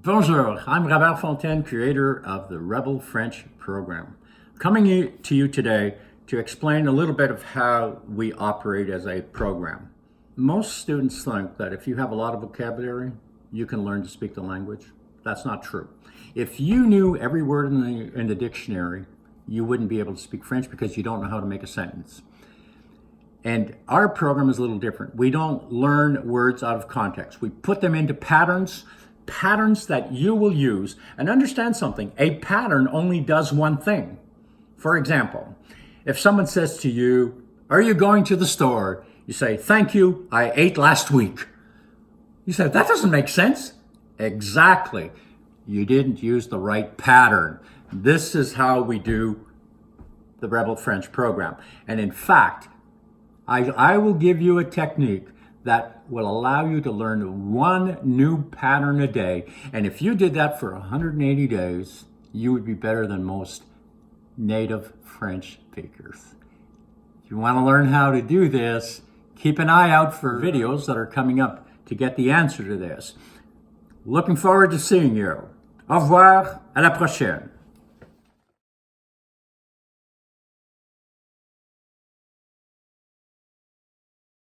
Bonjour, I'm Robert Fontaine, creator of the Rebel French program. Coming to you today to explain a little bit of how we operate as a program. Most students think that if you have a lot of vocabulary, you can learn to speak the language. That's not true. If you knew every word in the dictionary, you wouldn't be able to speak French because you don't know how to make a sentence. And our program is a little different. We don't learn words out of context. We put them into patterns that you will use. And understand something, a pattern only does one thing. For example, if someone says to you, "Are you going to the store?" You say, "Thank you, I ate last week." You say, "That doesn't make sense." Exactly. You didn't use the right pattern. This is how we do the Rebel French program. And in fact, I will give you a technique that will allow you to learn one new pattern a day. And if you did that for 180 days, you would be better than most native French speakers. If you want to learn how to do this, keep an eye out for videos that are coming up to get the answer to this. Looking forward to seeing you. Au revoir, à la prochaine.